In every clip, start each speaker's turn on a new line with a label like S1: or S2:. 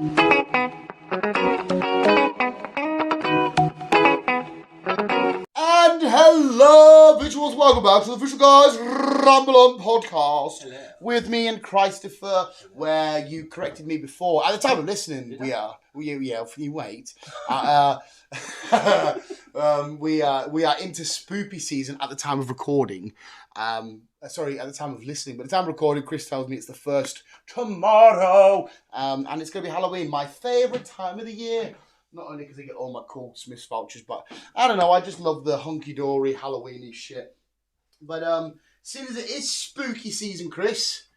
S1: And hello, visuals. Welcome back to the Official Guyz Ramble On podcast.
S2: Hello.
S1: With me and Christopher, where you corrected me before. At the time of listening, we are. You wait. We are into spoopy season at the time of recording. Sorry, at the time of listening, but at the time of recording, Chris tells me it's the first tomorrow, and it's going to be Halloween, my favourite time of the year. Not only because I get all my cool Smiths vouchers, but I don't know, I just love the hunky-dory Halloween-y shit. But seeing as it is spooky season, Chris,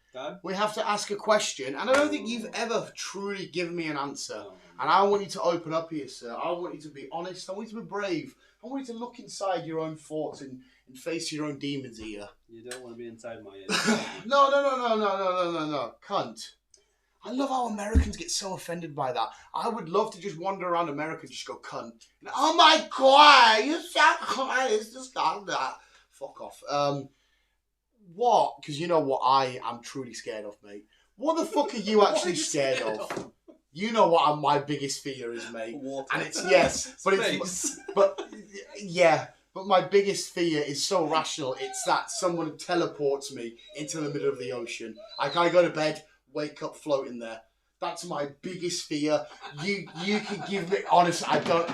S1: we have to ask a question, and I don't think you've ever truly given me an answer. And I want you to open up here, sir. I want you to be honest. I want you to be brave. I want you to look inside your own thoughts and face your own demons here.
S2: You don't want to be inside my head.
S1: No, cunt. I love how Americans get so offended by that. I would love to just wander around America and just go cunt. Oh my God, you sound cunt. It's just not that. Fuck off. What? Because you know what I am truly scared of, mate. What the fuck are you actually scared of? You know what my biggest fear is, mate.
S2: Water.
S1: And it's but my biggest fear is so rational. It's that someone teleports me into the middle of the ocean. I go to bed, wake up floating there. That's my biggest fear. You can give me, honestly, I don't.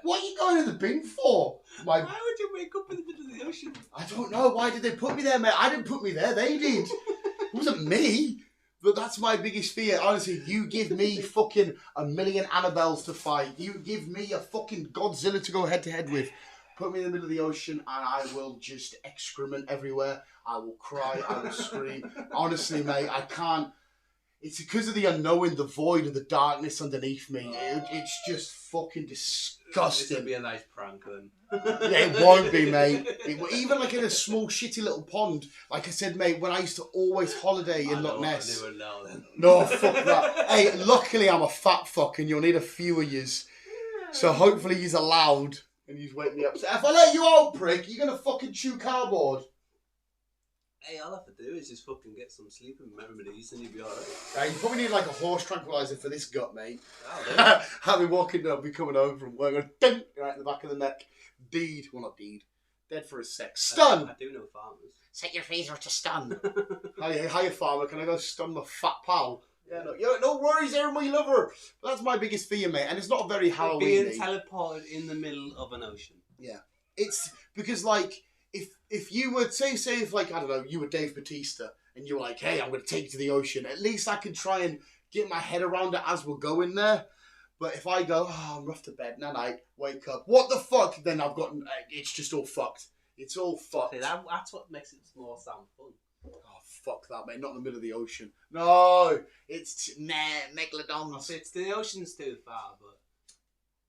S1: What are you going to the bin for?
S2: Why would you wake up in the middle of the ocean?
S1: I don't know. Why did they put me there, mate? I didn't put me there. They did. It wasn't me. But that's my biggest fear. Honestly, you give me fucking a million Annabelles to fight. You give me a fucking Godzilla to go head to head with. Put me in the middle of the ocean and I will just excrement everywhere. I will cry. I will scream. Honestly, mate, I can't. It's because of the unknowing, the void, and the darkness underneath me. It's just fucking disgusting.
S2: This would be a nice prank then.
S1: It won't be, mate. Even like in a small shitty little pond. Like I said, mate, when I used to always holiday in Loch Ness. No, fuck that. Hey, luckily I'm a fat fuck and you'll need a few of yous. So hopefully he's allowed and he's wake me up. So if I let you out, prick, you're going to fucking chew cardboard.
S2: Hey, all I have to do is just fucking get some sleep and remedies and you'll be alright.
S1: You probably need like a horse tranquilizer for this gut, mate.
S2: Oh,
S1: I'll be walking up, be coming home from work, going, right in the back of the neck. Deed. Well, not deed. Dead for a sec. Stun!
S2: I do know farmers.
S1: Set your phaser to stun. Hiya, farmer. Can I go stun my fat pal? Yeah, no worries, everybody love her. But that's my biggest fear, mate. And it's not very Halloween.
S2: Being teleported in the middle of an ocean.
S1: Yeah. It's because, like, if you were, say if, like, I don't know, you were Dave Bautista and you were like, hey, I'm going to take you to the ocean. At least I can try and get my head around it as we're going there. But if I go, I'm rough to bed, night, wake up, what the fuck? Then I've got, it's just all fucked. It's all fucked.
S2: See, that's what makes it more sound fun.
S1: Oh, fuck that, mate. Not in the middle of the ocean. No, it's, megalodons.
S2: It's the ocean's too far, but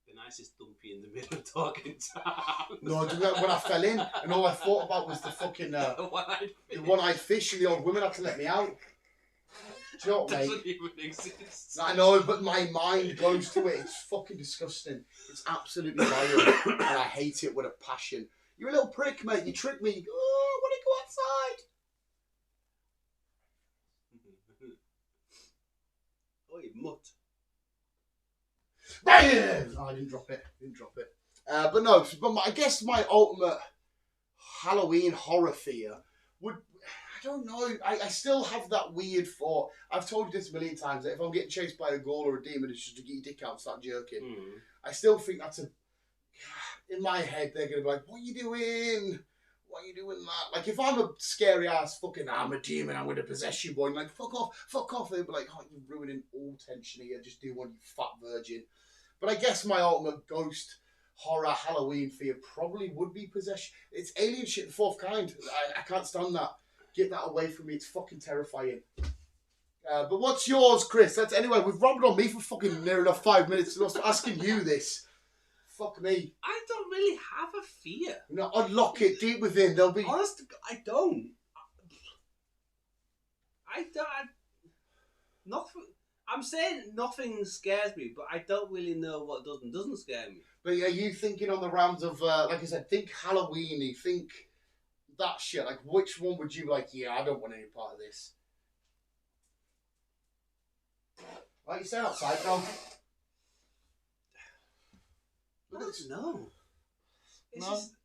S2: the nicest dumpy in the middle of talking time.
S1: No, when I fell in, and all I thought about was the fucking, the one-eyed fish, and the old women had to let me out. Do you know what, mate?
S2: Doesn't even exist.
S1: I know, but my mind goes to it. It's fucking disgusting. It's absolutely vile, and I hate it with a passion. You're a little prick, mate. You trick me. You go, oh, I want to go outside.
S2: Oi, mutt.
S1: Oh, I didn't drop it. But no, I guess my ultimate Halloween horror fear would... I don't know. I still have that weird thought. I've told you this a million times, that if I'm getting chased by a ghoul or a demon, it's just to get your dick out and start jerking. I still think that's a... In my head, they're going to be like, what are you doing? Why are you doing that? Like, if I'm a scary ass fucking, I'm a demon, I'm going to possess you, boy. And like, fuck off. They'd be like, oh, you're ruining all tension here. Just do one, you fat virgin. But I guess my ultimate ghost horror Halloween fear probably would be possession. It's alien shit, the fourth kind. I can't stand that. Get that away from me. It's fucking terrifying. But what's yours, Chris? Anyway, we've rambled on me for fucking near enough 5 minutes. And I was asking you this. Fuck me.
S2: I don't really have a fear.
S1: No, unlock it deep within. There'll be...
S2: Honest, I don't. Nothing. I'm saying nothing scares me, but I don't really know what does and doesn't scare me.
S1: But are you thinking on the rounds of, like I said, think Halloween-y, think that shit. Like, which one would you like, yeah, I don't want any part of this? Why don't you stay outside now?
S2: I don't know. It's
S1: No.
S2: just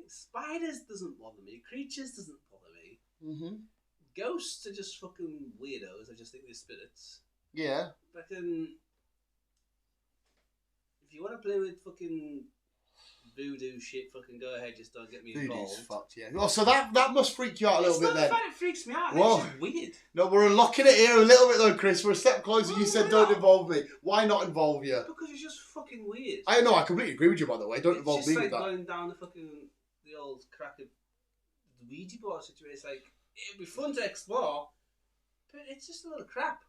S2: spiders doesn't bother me. Creatures doesn't bother me.
S1: Mm-hmm.
S2: Ghosts are just fucking weirdos. I just think they're spirits.
S1: Yeah.
S2: Fucking. If you want to play with fucking voodoo shit, fucking go ahead. Just don't get me involved.
S1: Voodoo's fucked, yeah. Oh, so that must freak you out a little bit then.
S2: It's not the fact it freaks me out.
S1: Whoa.
S2: It's just weird.
S1: No, we're unlocking it here a little bit though, Chris. We're a step closer.
S2: No,
S1: You said
S2: we're
S1: don't
S2: not.
S1: involve me. Why not involve you?
S2: Because it's just fucking weird.
S1: I know, I completely agree with you, by the way. Don't
S2: It's
S1: involve
S2: just
S1: me
S2: like
S1: with that.
S2: going down the old crack of the Ouija board situation. It's like, it'd be fun to explore, but it's just a lot of crap.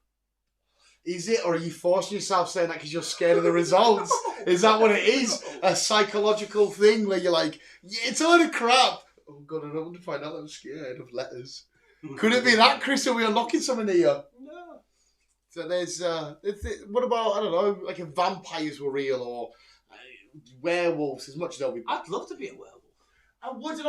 S1: Is it, or are you forcing yourself saying that because you're scared of the results? Is that what it is? A psychological thing where you're like, yeah, it's a lot of crap. Oh God, I don't want to find out I'm scared of letters. Could it be that, Chris? Are we unlocking something here?
S2: No.
S1: So there's, what about, I don't know, like if vampires were real or werewolves, as much as they'll be.
S2: I'd love to be a werewolf.
S1: I wouldn't.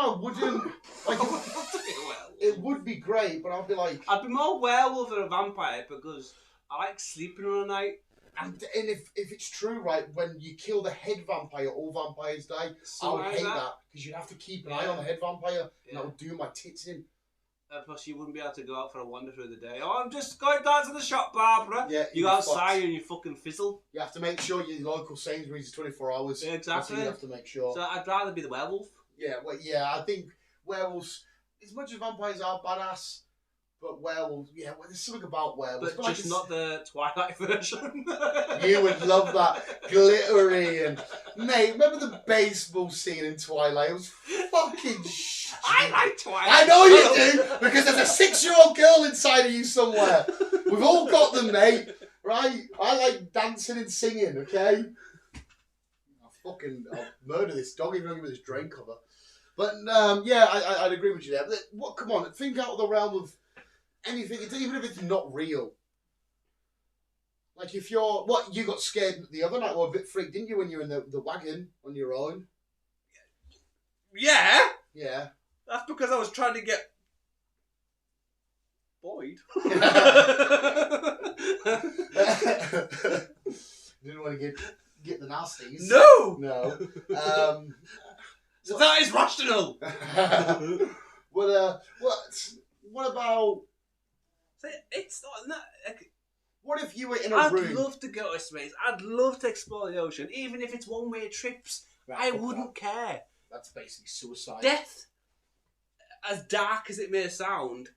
S1: Like,
S2: I would love to be a werewolf.
S1: it would be great, but I'd be like.
S2: I'd be more werewolf than a vampire because I like sleeping all night.
S1: And if it's true, right, when you kill the head vampire, all vampires die. I would hate that because you'd have to keep an eye on the head vampire, and that would do my tits in.
S2: Plus, you wouldn't be able to go out for a wander through the day. Oh, I'm just going down to the shop, Barbara.
S1: Yeah,
S2: you go outside and you fucking fizzle.
S1: You have to make sure your local Sainsbury's is 24 hours.
S2: Yeah, exactly.
S1: You have to make sure.
S2: So I'd rather be the werewolf.
S1: Yeah, well, yeah, I think werewolves, as much as vampires are badass, but werewolves, yeah, well, there's something about werewolves.
S2: But just not the Twilight version.
S1: You would love that. Glittery and... Mate, remember the baseball scene in Twilight? It was fucking shit.
S2: I like Twilight.
S1: I know you do, because there's a 6-year-old girl inside of you somewhere. We've all got them, mate. Right? I like dancing and singing, okay? I'll murder this dog even though give me this drain cover. But, yeah, I'd agree with you there. But, come on, think out of the realm of anything, even if it's not real. Like if you're, you got scared the other night or a bit freaked, didn't you, when you were in the wagon on your own?
S2: Yeah.
S1: Yeah.
S2: That's because I was trying to get Boyd.
S1: Didn't want to get the nasties.
S2: No.
S1: No.
S2: So that is rational.
S1: What about?
S2: It's not.
S1: What if you were in a
S2: I'd
S1: room?
S2: love to go to space. I'd love to explore the ocean, even if it's one-way trips. I wouldn't care.
S1: That's basically suicide.
S2: Death, as dark as it may sound,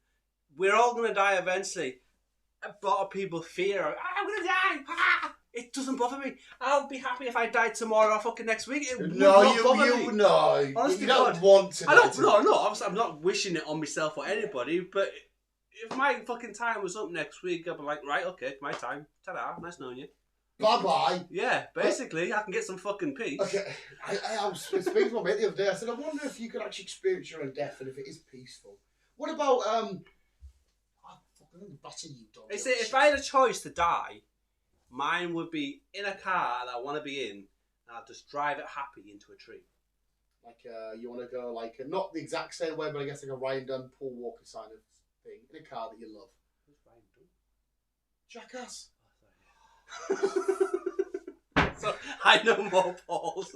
S2: we're all going to die eventually. A lot of people fear, I'm going to die. It doesn't bother me. I'll be happy if I died tomorrow or fucking next week. It would not bother me.
S1: No.
S2: Honestly,
S1: you don't
S2: God.
S1: want to.
S2: No. Obviously, I'm not wishing it on myself or anybody, but if my fucking time was up next week, I'd be like, right, okay, my time. Ta-da, nice knowing you.
S1: Bye-bye.
S2: Yeah, basically, I can get some fucking peace.
S1: Okay, I was speaking to my mate the other day. I said, I wonder if you could actually experience your own death and if it is peaceful. What about, I'm fucking batting you, dog.
S2: They say if I had a choice to die, mine would be in a car that I want to be in, and I'll just drive it happy into a tree.
S1: Like, you want to go, like, not the exact same way, but I guess like a Ryan Dunn, Paul Walker kind of thing, in a car that you love.
S2: Who's Ryan Dunn?
S1: Jackass.
S2: So I know more Pauls.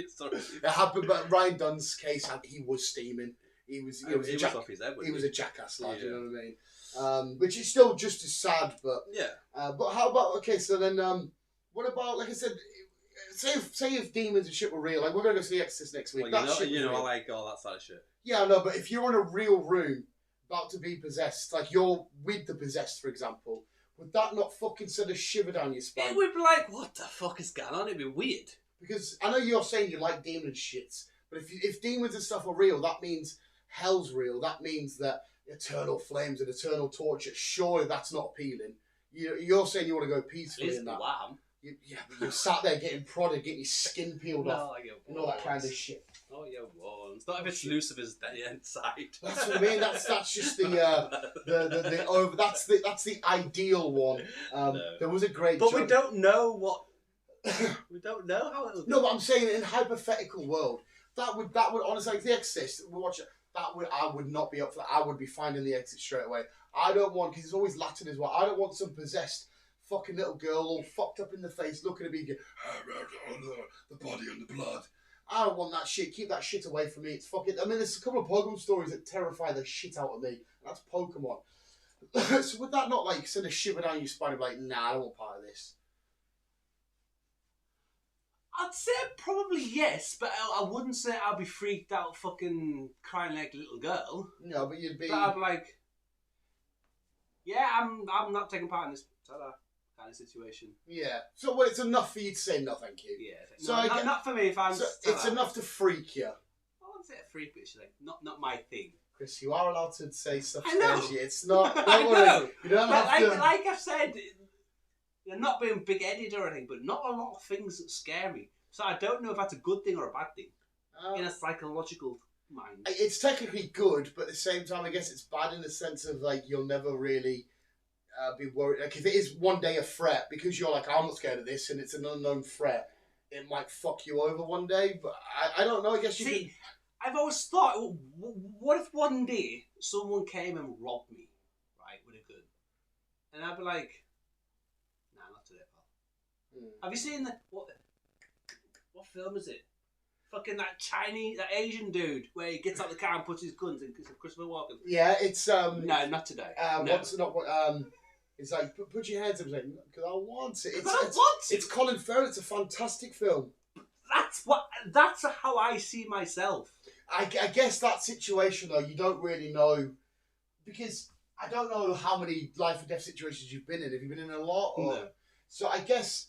S2: Sorry.
S1: It happened, but Ryan Dunn's case, he was steaming. He was
S2: off his head.
S1: He was a jackass, lad.
S2: Yeah.
S1: You know what I mean? Which is still just as sad, but
S2: yeah.
S1: But how about so then? What about, like I said, say if demons and shit were real? Like we're gonna go see The Exorcist next week.
S2: Well, I like all that sort of shit.
S1: Yeah, no, but if you're in a real room about to be possessed, like you're with the possessed, for example. Would that not fucking send a shiver down your spine?
S2: It would be like, what the fuck is going on? It'd be weird.
S1: Because I know you're saying you like demon shits, but if demons and stuff are real, that means hell's real. That means that eternal flames and eternal torture. Surely that's not appealing. You're saying you want to go peacefully in that. You're sat there getting prodded, getting your skin peeled off, and all that kind of shit.
S2: Oh yeah, warns. Not if it's Lucifer's day inside.
S1: That's what I mean. That's just that's the ideal one.
S2: No.
S1: There was a great.
S2: But
S1: joke.
S2: we don't know what. We don't know how it would.
S1: No, but I'm saying in a hypothetical world, that would honestly, like The Exorcist. We watch it. I would not be up for that. I would be finding the exit straight away. I don't want, because it's always Latin as well. I don't want some possessed fucking little girl all fucked up in the face looking at me going, the body and the blood. I don't want that shit. Keep that shit away from me. It's fucking... I mean, there's a couple of Pokemon stories that terrify the shit out of me. That's Pokemon. So would that not, like, send a shiver down your spine and be like, nah, I don't want part of this?
S2: I'd say probably yes, but I wouldn't say I'd be freaked out fucking crying like a little girl.
S1: No, but you'd be...
S2: But I'd be like, yeah, I'm not taking part in this kind of situation.
S1: Yeah. So well, it's enough for you to say no, thank you.
S2: Yeah.
S1: So
S2: no, not for me if I'm...
S1: So it's enough to freak you.
S2: I wouldn't say a freak, but it's like, not my thing.
S1: Chris, you are allowed to say stuff
S2: I know.
S1: scares you. It's not...
S2: I know.
S1: You don't
S2: But
S1: have to...
S2: like I've said, you're not being big-headed or anything, but not a lot of things that scare me. So I don't know if that's a good thing or a bad thing in a psychological mind.
S1: It's technically good, but at the same time, I guess it's bad in the sense of, like, you'll never really be worried. Like, if it is one day a threat, because you're like, I'm not scared of this, and it's an unknown threat, it might fuck you over one day, but I don't know, I guess you can...
S2: I've always thought, what if one day someone came and robbed me, right, with a gun? And I'd be like, nah, not today, pal. Have you seen what film is it? Fucking that Asian dude where he gets out the car and puts his guns in Christopher Walken.
S1: Yeah, it's
S2: No, not today. No.
S1: It's like put your hands up, like, because I want it.
S2: It's
S1: It's Colin Farrell. It's a fantastic film.
S2: That's how I see myself.
S1: I guess that situation though, you don't really know, because I don't know how many life or death situations you've been in. Have you been in a lot? Or...
S2: No.
S1: So I guess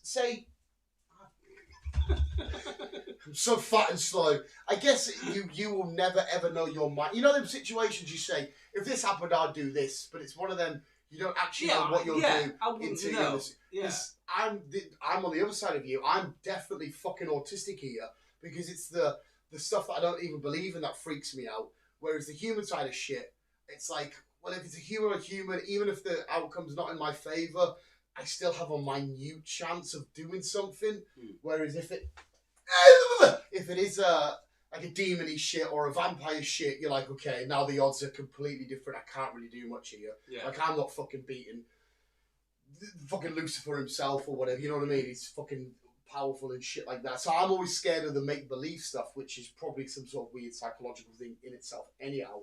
S1: I'm so fat and slow. I guess you will never ever know your mind. You know them situations you say, if this happened, I'd do this, but it's one of them you don't actually know what you'll do until you.
S2: Yeah.
S1: I'm on the other side of you. I'm definitely fucking autistic here because it's the stuff that I don't even believe in that freaks me out. Whereas the human side of shit, it's like, well, if it's a human, even if the outcome's not in my favour, I still have a minute chance of doing something. Whereas if it is like a demon-y shit or a vampire shit, you're like, okay, now the odds are completely different. I can't really do much here.
S2: Yeah.
S1: Like, I'm not fucking beating fucking Lucifer himself or whatever, you know what I mean? He's fucking powerful and shit like that. So I'm always scared of the make-believe stuff, which is probably some sort of weird psychological thing in itself. Anyhow,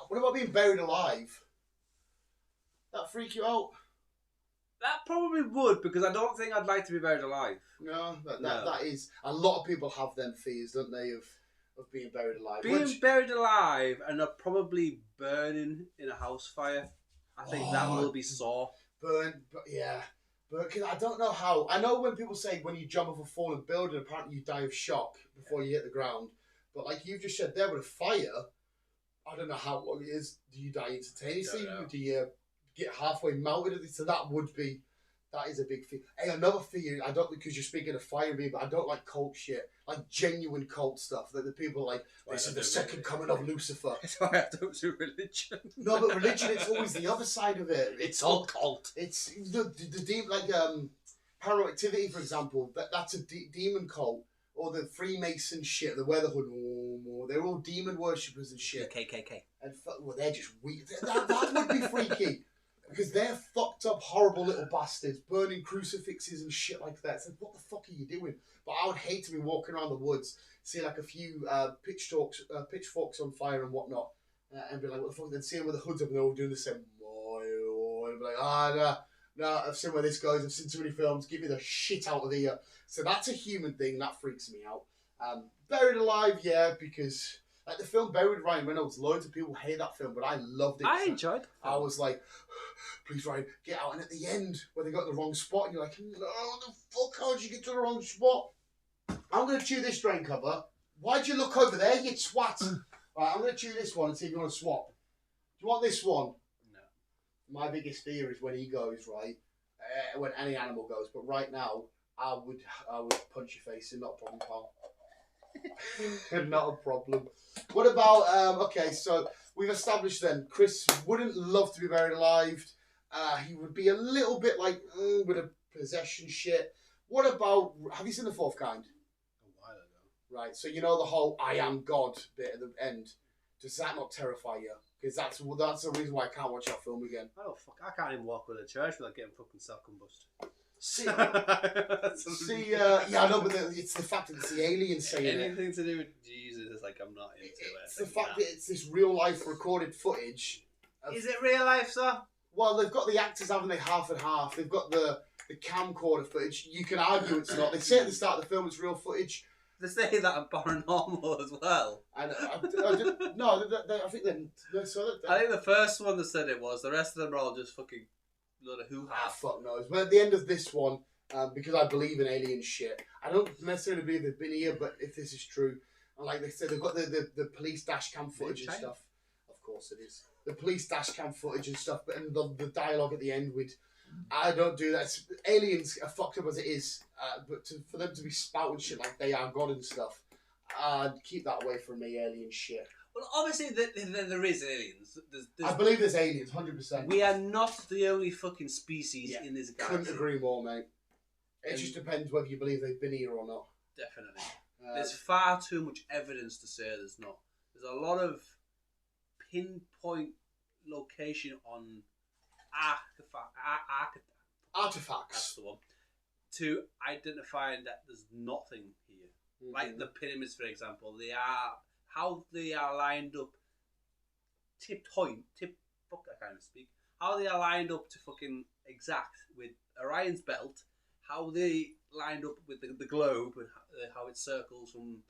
S1: what about being buried alive? That freak you out?
S2: That probably would, because I don't think I'd like to be buried alive.
S1: No, that is... A lot of people have them fears, don't they, of being buried alive.
S2: Being buried alive and probably burning in a house fire. I think that will be sore.
S1: Yeah. But I don't know how... I know when people say when you jump off a fallen building, apparently you die of shock before you hit the ground. But like you just said there with a fire, I don't know how long it is. Do you die instantaneously? Do you get halfway melted? So that is a big fear. Hey, another fear, I don't, because you're speaking of fire and me, but I don't like cult shit. Like genuine cult stuff. That the people are like, this is the second coming of Lucifer.
S2: That's why I don't do religion.
S1: No, but religion, it's always the other side of it.
S2: It's all cult.
S1: It's the deep, like Paranormal Activity, for example. That's a demon cult. Or the Freemason shit, the Weatherhood, they're all demon worshippers and shit.
S2: KKK.
S1: And well, they're just weird. That would be freaky. Because they're fucked up, horrible little bastards, burning crucifixes and shit like that. It's like, what the fuck are you doing? But I would hate to be walking around the woods, see like a few pitchforks on fire and whatnot, and be like, what the fuck? Then see them with the hoods up and they're all doing the same. And be like, no, I've seen where this goes. I've seen too many films. Give me the shit out of here. So that's a human thing. That freaks me out. Buried Alive, yeah, because... Like the film Buried with Ryan Reynolds, loads of people hate that film, but I loved it.
S2: I enjoyed it.
S1: I was like, please Ryan, get out. And at the end, when they got in the wrong spot, and you're like, no, the fuck, how did you get to the wrong spot? I'm going to chew this drain cover. Why'd you look over there, you twat? Right, I'm going to chew this one and see if you want to swap. Do you want this one?
S2: No.
S1: My biggest fear is when he goes, right? When any animal goes. But right now, I would punch your face in, not a problem, pal. Not a problem. What about okay, so we've established then Chris wouldn't love to be buried alive. He would be a little bit like with a possession shit. What about, have you seen The Fourth Kind?
S2: A while ago.
S1: Right, so you know the whole I am God bit at the end. Does that not terrify you? Because that's the reason why I can't watch that film again.
S2: Oh fuck! I can't even walk with a church without getting fucking self-combust.
S1: See, yeah, I know, but it's the fact that it's the aliens saying it.
S2: Anything to do with Jesus is like I'm not into it.
S1: It's the fact that it's this real life recorded footage.
S2: Is it real life, sir?
S1: Well, they've got the actors, haven't they, half and half. They've got the camcorder footage. You can argue it's not. They say at the start of the film it's real footage.
S2: They say that on Paranormal as well.
S1: And I think they're
S2: I think the first one that said it was. The rest of them are all just fucking load of hoo-ha.
S1: Fuck knows. But at the end of this one, because I believe in alien shit, I don't necessarily believe they've been here, but if this is true, and like they said, they've got the police dash cam footage and stuff. Of course it is. The police dash cam footage and stuff, but and the dialogue at the end with, I don't do that. Aliens are fucked up as it is, but for them to be spouting shit like they are God and stuff, keep that away from me, alien shit.
S2: Well, obviously there is aliens.
S1: I believe there's aliens, 100%.
S2: We are not the only fucking species in this galaxy.
S1: Couldn't agree more, mate. It just depends whether you believe they've been here or not.
S2: Definitely. There's far too much evidence to say there's not. There's a lot of pinpoint location on artifacts. That's the one. To identify that there's nothing here. Mm-hmm. Like the pyramids, for example, how they are lined up. I can't speak. How they are lined up to fucking exact with Orion's belt. How they lined up with the globe and how it circles from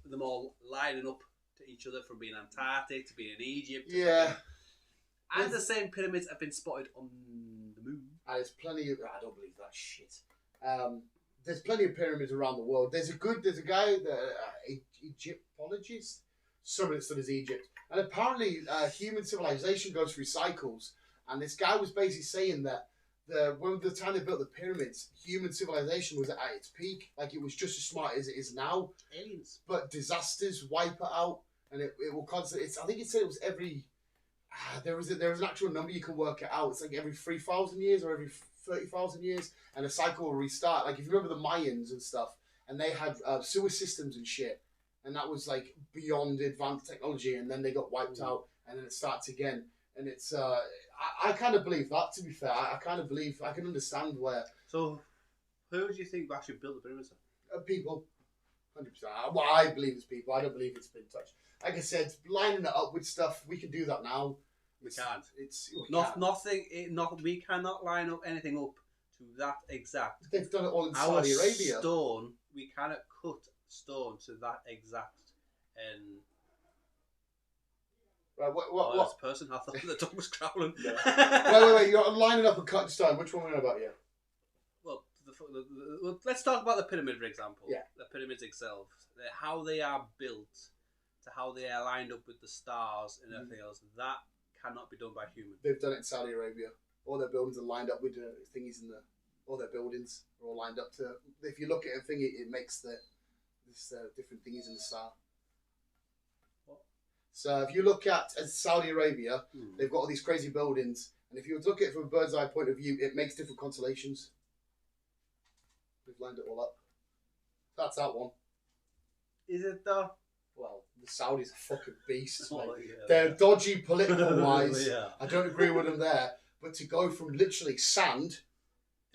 S2: them all lining up to each other from being Antarctic to being in Egypt.
S1: Yeah.
S2: And the same pyramids have been spotted on the moon.
S1: There's plenty of... I don't believe that shit. There's plenty of pyramids around the world. There's a guy, Egyptologist, somebody that studies Egypt. And apparently human civilization goes through cycles. And this guy was basically saying that when the time they built the pyramids, human civilization was at its peak. Like, it was just as smart as it is now.
S2: Aliens.
S1: But disasters wipe it out. And it will constantly... I think it said it was every... there was an actual number you can work it out. It's like every 3,000 years or every 30,000 years, and a cycle will restart. Like, if you remember the Mayans and stuff, and they had sewer systems and shit, and that was like beyond advanced technology, and then they got wiped out, and then it starts again. And it's I kind of believe that. To be fair, I kind of believe I can understand where.
S2: So, who do you think actually built the pyramids?
S1: People, 100%. Well, I believe it's people. I don't believe it's been touched. Like I said, lining it up with stuff, we can do that now.
S2: We can't.
S1: Nothing.
S2: We cannot line up anything up to that exact.
S1: They've done it all in Saudi Arabia.
S2: Stone, we cannot cut stone to that exact.
S1: Right. What?
S2: This person, I thought the dog was growling.
S1: Wait. You're lining up and cutting stone. Which one are we on about here?
S2: Well, let's talk about the pyramid, for example.
S1: Yeah.
S2: The pyramids themselves, how they are built, to how they are lined up with the stars and everything else. That cannot be done by humans.
S1: They've done it in Saudi Arabia. All their buildings are lined up with thingies all their buildings are all lined up to. If you look at a thing, it makes this different thingies in the star.
S2: What?
S1: So if you look at Saudi Arabia, they've got all these crazy buildings, and if you look at it from a bird's eye point of view, it makes different constellations. They've lined it all up. That's that one.
S2: Is it though?
S1: Well, the Saudis are fucking beasts, mate.
S2: Yeah,
S1: They're dodgy political wise.
S2: Yeah.
S1: I don't agree with them there. But to go from literally sand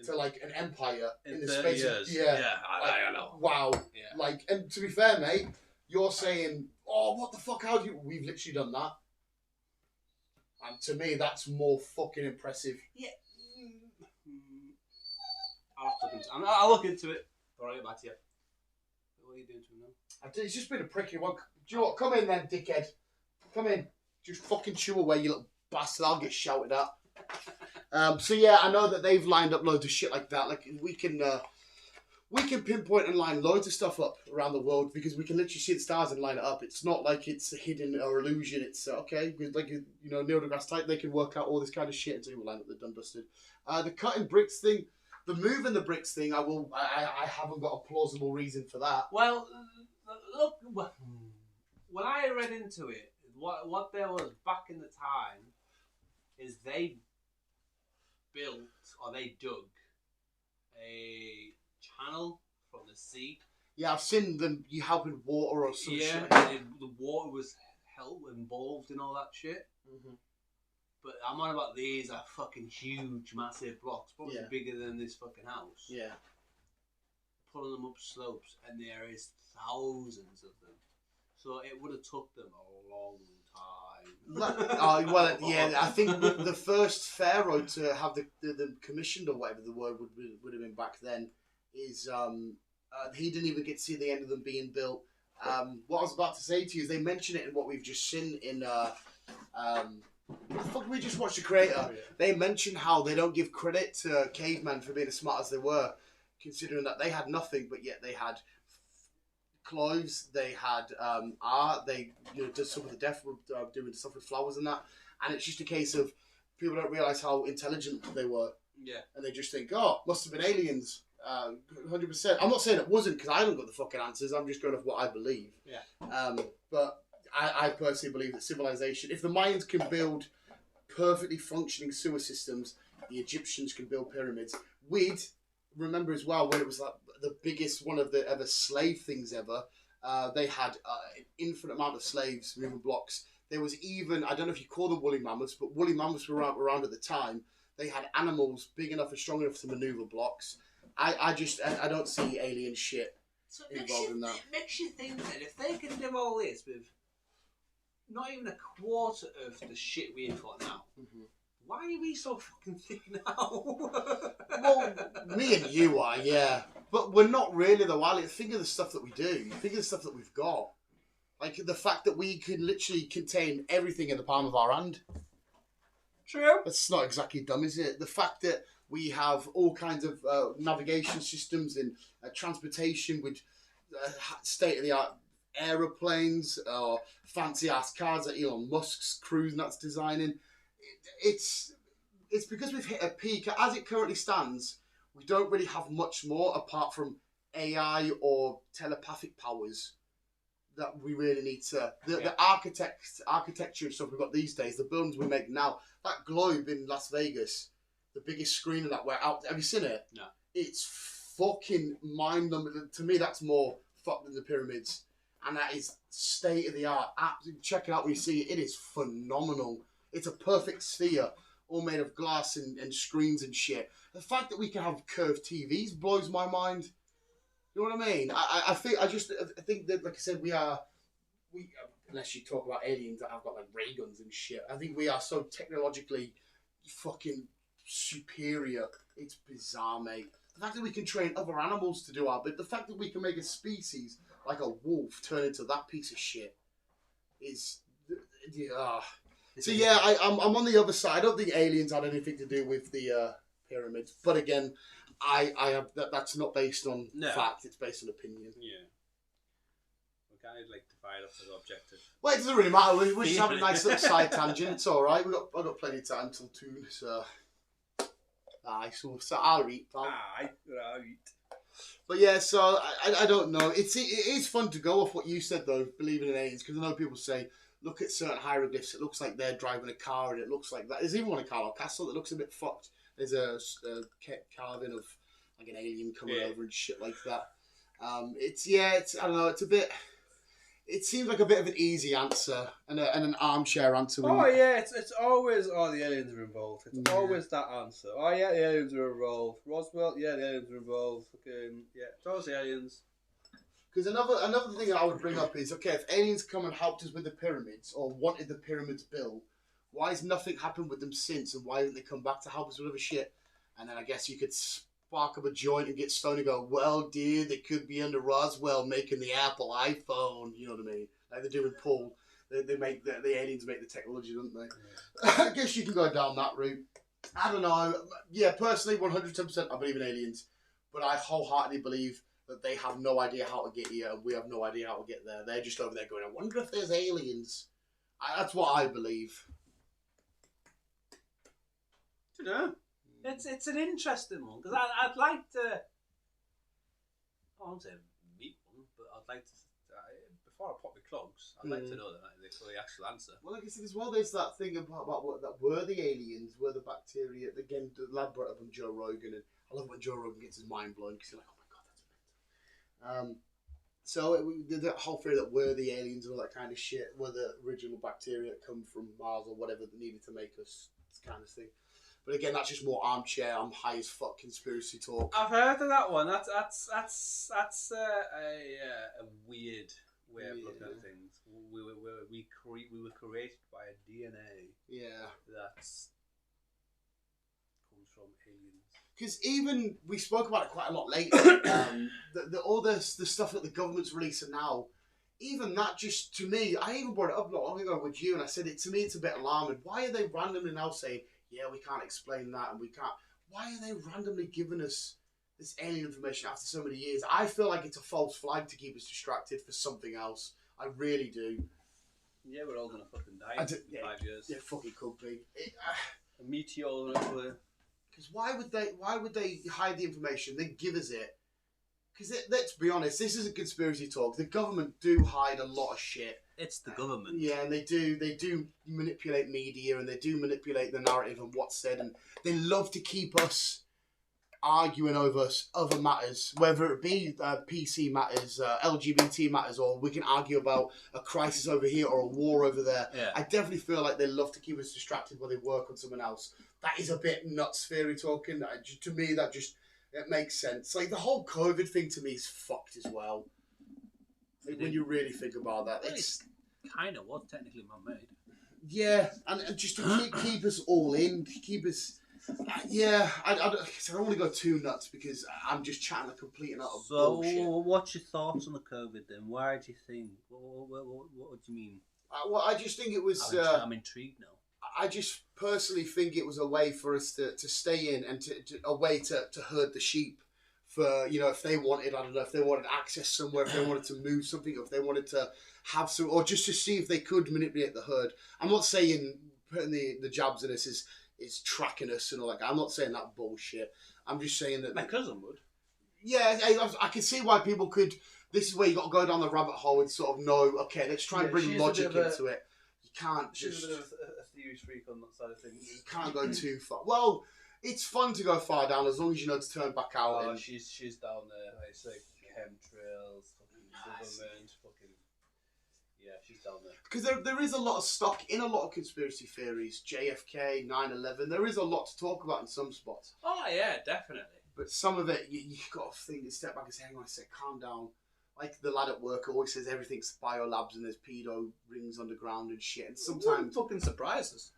S1: to like an empire in the space
S2: years.
S1: of
S2: I know.
S1: Wow.
S2: Yeah.
S1: Like, and to be fair, mate, you're saying, oh, what the fuck? How do you? We've literally done that. And to me, that's more fucking impressive.
S2: Yeah. I'll look into it. All right, back to you. What are you doing to him now?
S1: It's just been a pricky one. Do you know what? Come in then, dickhead. Come in. Just fucking chew away, you little bastard. I'll get shouted at. So yeah, I know that they've lined up loads of shit like that. Like we can pinpoint and line loads of stuff up around the world because we can literally see the stars and line it up. It's not like it's a hidden or illusion. It's okay. Like Neil deGrasse Tyson, they can work out all this kind of shit and say we'll line up the done dusted. The cutting bricks thing, the moving the bricks thing, I haven't got a plausible reason for that.
S2: Well, look, when I read into it, what there was back in the time is they built or they dug a channel from the sea.
S1: Yeah, I've seen them. You help with water or some shit.
S2: Yeah, the water was help involved in all that shit.
S1: Mm-hmm.
S2: But I'm on about these are fucking huge, massive blocks, probably bigger than this fucking house.
S1: Yeah.
S2: Pulling them up slopes, and there is thousands of them. So it would have took them a long time.
S1: Well, yeah, I think the first pharaoh to have the commissioned, or whatever the word would have been back then, is he didn't even get to see the end of them being built. What I was about to say to you is they mention it in what we've just seen in we just watched The Creator. Oh, yeah. They mention how they don't give credit to cavemen for being as smart as they were, considering that they had nothing, but yet they had clothes, they had art, they did stuff with the deaf, doing stuff with flowers and that, and it's just a case of people don't realise how intelligent they were.
S2: Yeah. And
S1: they just think, oh, must have been aliens. 100%. I'm not saying it wasn't, because I haven't got the fucking answers. I'm just going off what I believe.
S2: Yeah.
S1: But I personally believe that civilization, if the Mayans can build perfectly functioning sewer systems, the Egyptians can build pyramids. We'd remember as well when it was like the biggest one of the ever slave things ever. They had an infinite amount of slaves moving blocks. There was even, I don't know if you call them woolly mammoths, but woolly mammoths were around at the time. They had animals big enough and strong enough to maneuver blocks. I don't see alien shit involved in that.
S2: It makes you think that if they can do all this with not even a quarter of the shit we've got now, why are we so fucking thick now?
S1: Well, me and you are, yeah. But we're not really, though, Ali. Think of the stuff that we do. Think of the stuff that we've got. Like the fact that we can literally contain everything in the palm of our hand.
S2: True.
S1: That's not exactly dumb, is it? The fact that we have all kinds of navigation systems and transportation with state-of-the-art aeroplanes or fancy-ass cars that Elon Musk's cruising that's designing. It's because we've hit a peak. As it currently stands, we don't really have much more apart from AI or telepathic powers that we really need to... The architecture and stuff we've got these days, the buildings we make now, that globe in Las Vegas, the biggest screen of that, we're out... Have you seen it?
S2: No.
S1: It's fucking mind-numbing. To me, that's more fucked than the pyramids. And that is state-of-the-art. Check it out when you see it. It is phenomenal. It's a perfect sphere, all made of glass and screens and shit. The fact that we can have curved TVs blows my mind. You know what I mean? I think that, like I said, we unless you talk about aliens that have got like ray guns and shit, I think we are so technologically fucking superior. It's bizarre, mate. The fact that we can train other animals to do our bit, the fact that we can make a species like a wolf turn into that piece of shit is... So yeah, I'm on the other side. I don't think aliens had anything to do with the pyramids. But again, I have that's not based on fact. It's based on opinion.
S2: Yeah. We kind of like divide up as objective.
S1: Well, it doesn't really matter. We're just having a nice little side tangent. It's all right. I've got plenty of time till 2. So, so I'll eat. I'll eat. But yeah, so I don't know. It is fun to go off what you said though, believing in aliens, because I know people say, look at certain hieroglyphs, it looks like they're driving a car and it looks like that. There's even one in Carlisle Castle that looks a bit fucked. There's a carving of like an alien coming over and shit like that. I don't know, it's a bit... It seems like a bit of an easy answer and an armchair answer.
S2: It's always, the aliens are involved. It's always that answer. Oh yeah, the aliens are involved. Roswell, the aliens are involved. It's always the aliens.
S1: Because another thing that I would bring up is, okay, if aliens come and helped us with the pyramids or wanted the pyramids built, why has nothing happened with them since, and why haven't they come back to help us with other shit? And then I guess you could spark up a joint and get stoned and go, well, dear, they could be under Roswell making the Apple iPhone. You know what I mean? Like they do with Paul. They make the aliens make the technology, don't they? Yeah. I guess you can go down that route. I don't know. Yeah, personally, 110% I believe in aliens, but I wholeheartedly believe that they have no idea how to get here and we have no idea how to get there. They're just over there going, I wonder if there's aliens. That's what I believe.
S2: I don't know. It's an interesting one, because I'd like to... I won't say meet one, but I'd like to... before I pop my clogs, I'd like to know the actual answer.
S1: Well, like I said as well, there's that thing about what that were the aliens, were the bacteria. Again, the lab brought up on Joe Rogan, and I love when Joe Rogan gets his mind blown, because you're like, oh my God, that's mental. So the whole theory that we're the aliens and all that kind of shit, we're the original bacteria that come from Mars or whatever that needed to make us, this kind of thing. But again, that's just more armchair. I'm high as fuck conspiracy talk.
S2: I've heard of that one. That's a weird way of looking at things. We were created by a DNA.
S1: Yeah.
S2: That's comes from aliens.
S1: Because even we spoke about it quite a lot later. All the stuff that the government's releasing now, even that just to me, I even brought it up not long ago with you, and I said it to me. It's a bit alarming. Why are they randomly now saying, "Yeah, we can't explain that," and we can't? Why are they randomly giving us this alien information after so many years? I feel like it's a false flag to keep us distracted for something else. I really do.
S2: Yeah, we're all gonna fucking die in 5 years.
S1: Yeah, fucking could be.
S2: A meteor.
S1: Because why would they hide the information, then give us it? Because let's be honest, this is a conspiracy talk. The government do hide a lot of shit.
S2: It's the government.
S1: Yeah, and they do manipulate media, and they do manipulate the narrative and what's said, and they love to keep us arguing over other matters, whether it be PC matters, LGBT matters, or we can argue about a crisis over here or a war over there.
S2: Yeah.
S1: I definitely feel like they love to keep us distracted while they work on someone else. That is a bit nuts, fairy talking. To me, it makes sense. Like the whole COVID thing to me is fucked as well. Like, when you really think about that, it's
S2: kind of was technically man-made.
S1: Yeah, and just to keep us all in, keep us. Yeah, I don't want to go too nuts because I'm just chatting a complete and utter bullshit.
S2: So, what's your thoughts on the COVID then? Why do you think? What do you mean?
S1: Well, I just think it was.
S2: I'm intrigued now.
S1: I just personally think it was a way for us to stay in and a way to herd the sheep. For, if they wanted, I don't know, if they wanted access somewhere, if they wanted to move something, if they wanted to have some, or just to see if they could manipulate the herd. I'm not saying putting the jabs in us is tracking us and all that. I'm not saying that bullshit. I'm just saying that...
S2: My cousin would.
S1: Yeah, I can see why people could... This is where you got to go down the rabbit hole and sort of know, okay, let's try and bring logic into it. You can't just...
S2: She's a bit of a theory freak on that side of things.
S1: You can't go too far. Well... It's fun to go far down as long as you know to turn back out.
S2: Oh, she's down there. It's like chemtrails, fucking government, fucking... Yeah, she's down there.
S1: Because there is a lot of stock in a lot of conspiracy theories. JFK, 9/11. There is a lot to talk about in some spots.
S2: Oh, yeah, definitely.
S1: But some of it, you've got to think and step back and say, hang on a sec, calm down. Like the lad at work always says everything's biolabs and there's pedo rings underground and shit. And sometimes...
S2: It fucking surprises.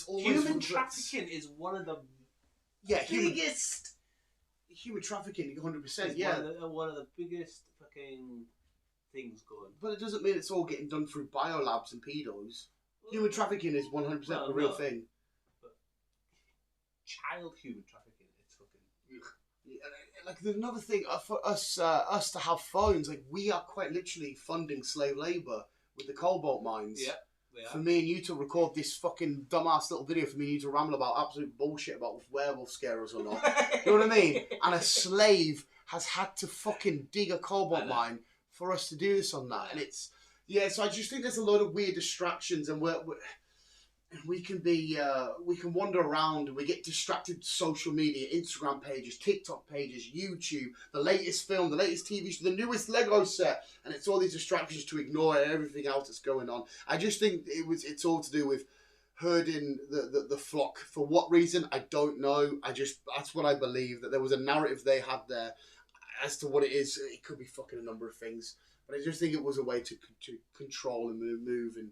S1: Human
S2: trafficking is one of the
S1: biggest human trafficking. 100%. Yeah,
S2: one of the biggest fucking things going.
S1: But it doesn't mean it's all getting done through biolabs and pedos. Human trafficking is 100% a real thing.
S2: But child human trafficking, it's fucking.
S1: Like there's another thing for us to have phones. Like we are quite literally funding slave labor with the cobalt mines.
S2: Yeah.
S1: For me and you to record this fucking dumbass little video for me and you to ramble about absolute bullshit about if werewolves scare us or not. You know what I mean? And a slave has had to fucking dig a cobalt mine for us to do this on that. And it's... Yeah, so I just think there's a load of weird distractions and we can wander around and we get distracted. Social media, Instagram pages, TikTok pages, YouTube, the latest film, the latest TV show, the newest Lego set, and it's all these distractions to ignore everything else that's going on. I just think it's all to do with herding the flock. For what reason, I don't know. That's what I believe, that there was a narrative they had there. As to what it is, it could be fucking a number of things, but I just think it was a way to control and move and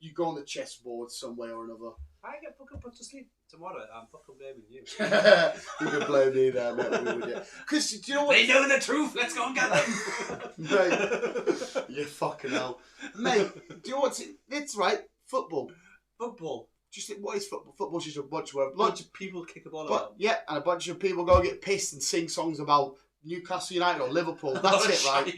S1: you go on the chessboard some way or another.
S2: I get fucking put to sleep tomorrow. I'm fucking blaming you.
S1: You can blame me there, mate. Because do you know what?
S2: They know the truth. Let's go and get them.
S1: Mate, you fucking hell, mate. Do you know what's? It's right. Football. Just what is football? Football's just a bunch of
S2: people kick a ball about.
S1: Yeah, and a bunch of people go get pissed and sing songs about Newcastle United or Liverpool. That's it, right?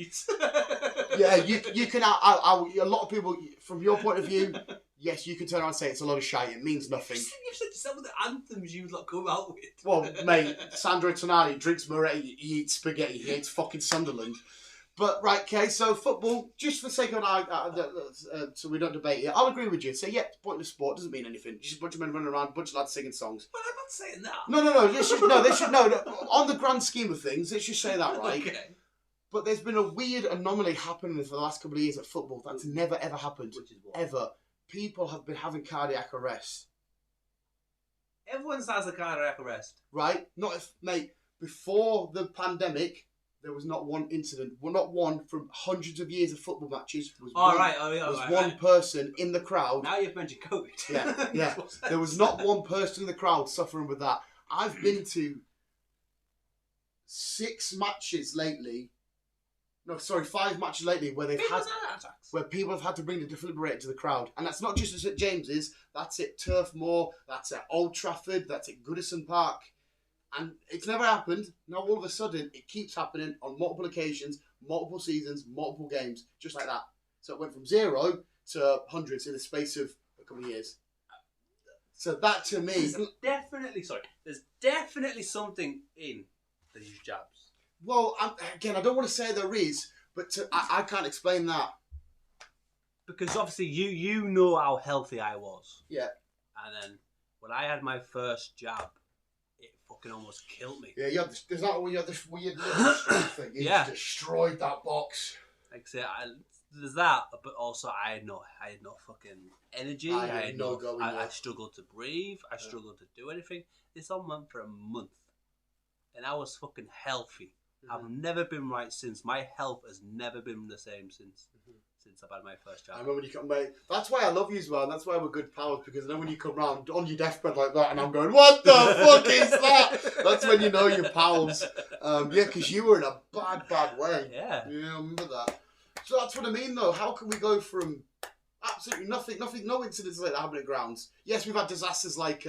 S1: Yeah, you can. A lot of people, from your point of view, yes, you can turn around and say it's a lot of shite. It means nothing.
S2: You said some of the anthems you like come out with.
S1: Well, mate, Sandro Tonali drinks Moretti, he eats spaghetti, he hates fucking Sunderland. But right, okay, so football, just for the sake of so we don't debate it, I'll agree with you. Say, yeah, it's pointless sport, doesn't mean anything. Just a bunch of men running around, a bunch of lads singing songs.
S2: But I'm not saying that.
S1: No. They should. On the grand scheme of things, let's just say that, right?
S2: Okay.
S1: But there's been a weird anomaly happening for the last couple of years at football. That's never ever happened.
S2: Which is what?
S1: Ever. People have been having cardiac arrest.
S2: Everyone has a cardiac arrest.
S1: Right? Mate, before the pandemic, there was not one incident. Well, not one from hundreds of years of football matches. Was one person in the crowd.
S2: Now you've mentioned COVID.
S1: Yeah, yeah. There was not one person in the crowd suffering with that. I've been to 6 matches lately. No, sorry, 5 matches lately where where people have had to bring the defibrillator to the crowd, and that's not just at St James's. That's at Turf Moor. That's at Old Trafford. That's at Goodison Park, and it's never happened. Now all of a sudden, it keeps happening on multiple occasions, multiple seasons, multiple games, just like that. So it went from 0 to hundreds in the space of a couple of years. So that to me,
S2: there's definitely something in these jabs.
S1: Well, again, I don't want to say there is, but I can't explain that.
S2: Because obviously you know how healthy I was.
S1: Yeah.
S2: And then when I had my first jab, it fucking almost killed me.
S1: Yeah, there's that when you had this weird little thing. You just destroyed that box.
S2: Like I say, there's that, but also I had no fucking energy. I struggled to breathe. I struggled to do anything. This all went for a month. And I was fucking healthy. I've never been right since. My health has never been the same since I've had my first jab.
S1: I remember when you come, mate. That's why I love you as well. That's why we're good pals, because then when you come round on your deathbed like that, and I'm going, "What the fuck is that?" That's when you know you're pals. Yeah, because you were in a bad way.
S2: Yeah.
S1: Yeah, I remember that. So that's what I mean, though. How can we go from absolutely nothing, no incidents like that happening at grounds? Yes, we've had disasters like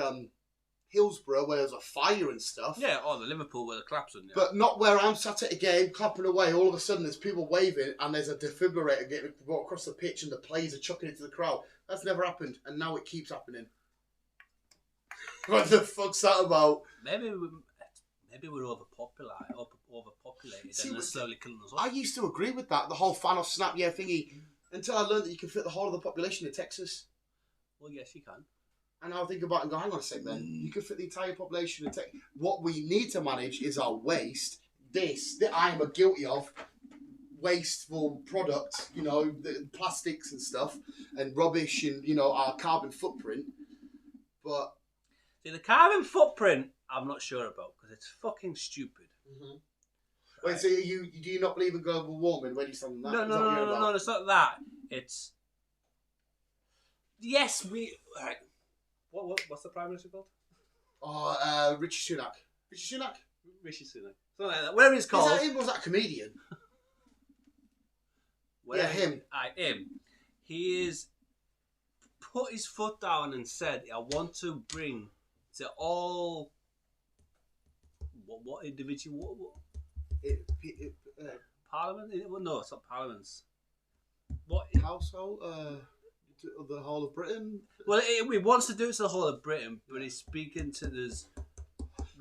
S1: Hillsborough, where there's a fire and stuff.
S2: Yeah, or the Liverpool where the collapse on. Yeah.
S1: But not where I'm sat at a game, clapping away. All of a sudden, there's people waving, and there's a defibrillator getting brought across the pitch, and the players are chucking it to the crowd. That's never happened, and now it keeps happening. What the fuck's that about?
S2: Maybe we're overpopulated, and they're slowly killing us off.
S1: I used to agree with that, the whole fan off snap yeah thingy, until I learned that you can fit the whole of the population in Texas.
S2: Well, yes, you can.
S1: And I'll think about it and go, hang on a sec then. You can fit the entire population in Texas. What we need to manage is our waste. This that I'm guilty of. Wasteful products, the plastics and stuff, and rubbish, and, our carbon footprint. But
S2: see, the carbon footprint, I'm not sure about, because it's fucking stupid.
S1: Mm-hmm. Right. Wait, so do you not believe in global warming? Where do you stand on that?
S2: No, it's not that. It's... Yes, Right. What's the Prime Minister called?
S1: Oh, Rishi Sunak. Rishi Sunak?
S2: Rishi Sunak. Something like that. Whatever he's called.
S1: Is that him or was that a comedian? Yeah, him.
S2: Him. He is put his foot down and said, I want to bring to all... What individual? Parliament? Well, no, it's not parliaments. What
S1: household? The whole of Britain?
S2: Well, he wants to do it to the whole of Britain, but he's speaking to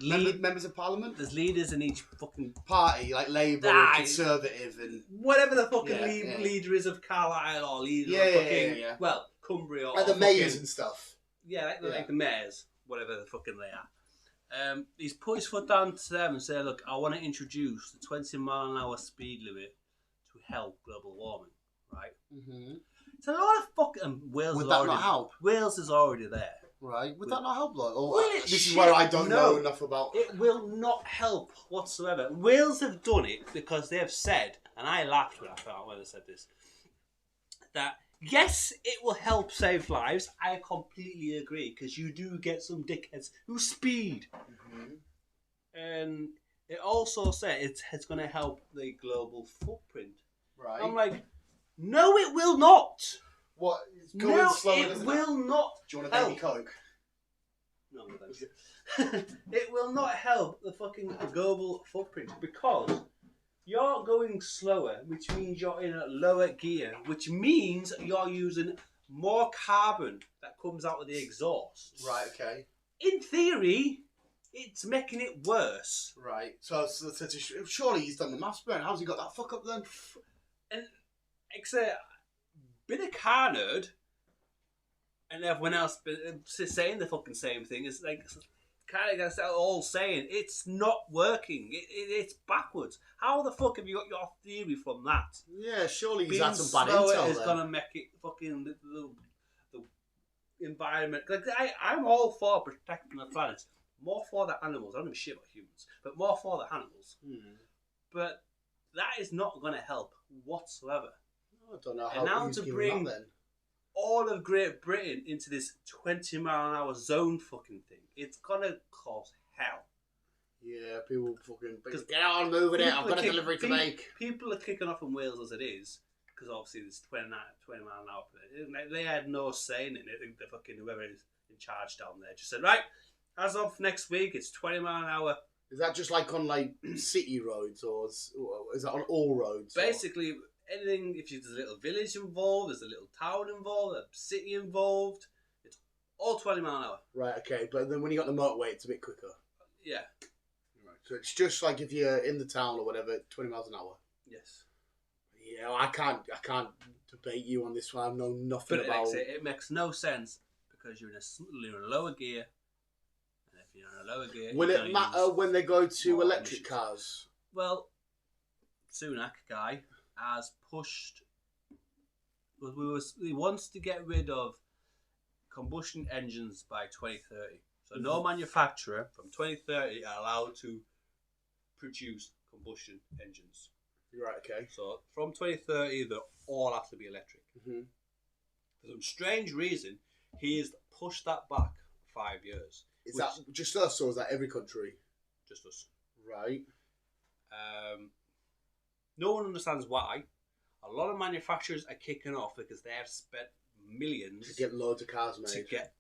S1: members of Parliament.
S2: There's leaders in each fucking
S1: party, like Labour, and Conservative, and
S2: whatever the fucking leader is of Carlisle or leader of fucking well, Cumbria, or
S1: the mayors and stuff.
S2: Yeah, like the mayors, whatever the fucking they are. He's put his foot down to them and said, "Look, I want to introduce the 20-mile-an-hour speed limit to help global warming." Right. Mm-hmm. It's a lot of fucking Wales.
S1: Would that not help?
S2: Wales is already there.
S1: Right. Would that not help, though? This is where I don't know enough about.
S2: It will not help whatsoever. Wales have done it because they have said, and I laughed when I found out when they said this, that yes, it will help save lives. I completely agree, because you do get some dickheads who speed. Mm-hmm. And it also said it's going to help the global footprint.
S1: Right.
S2: I'm like, no, it will not.
S1: What?
S2: No, it will not.
S1: Do you want a baby Coke?
S2: No, thanks. It will not help the fucking global footprint, because you're going slower, which means you're in a lower gear, which means you're using more carbon that comes out of the exhaust.
S1: Right. Okay.
S2: In theory, it's making it worse.
S1: Right. So surely he's done the maths, Ben. How's he got that fuck up then?
S2: And except, been a car nerd, and everyone else saying the fucking same thing. It's like, kind of against that all saying it's not working. It's backwards. How the fuck have you got your theory from that?
S1: Yeah, surely he's
S2: Being
S1: had some bad
S2: slower
S1: intel
S2: is
S1: then.
S2: gonna make it fucking the environment. Like I'm all for protecting the planet, more for the animals. I don't give a shit about humans, but more for the animals. But that is not gonna help whatsoever.
S1: I don't know
S2: And now
S1: how he's
S2: to
S1: giving
S2: bring
S1: that then.
S2: all of Great Britain into this 20-mile-an-hour zone fucking thing, it's gonna cause hell.
S1: Yeah, people fucking get on moving it. I've got a delivery to make.
S2: People are kicking off in Wales as it is, because obviously there's 20 mile an hour. They had no say in it. The fucking whoever is in charge down there just said, right, as of next week, it's 20 mile an hour.
S1: Is that just like on like city roads, or is that on all roads?
S2: Basically, anything. If there's a little village involved, there's a little town involved, a city involved. It's all 20 mile an hour.
S1: Right. Okay. But then when you got the motorway, it's a bit quicker.
S2: Yeah.
S1: Right. So it's just like if you're in the town or whatever, 20 miles an hour.
S2: Yes.
S1: Yeah, I can't debate you on this one. I know nothing about.
S2: But it makes no sense because you're in a lower gear, and if you're in a lower gear,
S1: Will it matter when they go to electric cars?
S2: Well, Sunak guy has pushed. He wants to get rid of combustion engines by 2030. So no manufacturer from 2030 are allowed to produce combustion engines.
S1: Right, okay.
S2: So from 2030, they all have to be electric. For some strange reason, he has pushed that back 5 years.
S1: Is that just us, or is that every country?
S2: Just us.
S1: Right.
S2: No one understands why. A lot of manufacturers are kicking off because they have spent millions
S1: To get loads of cars made.
S2: to get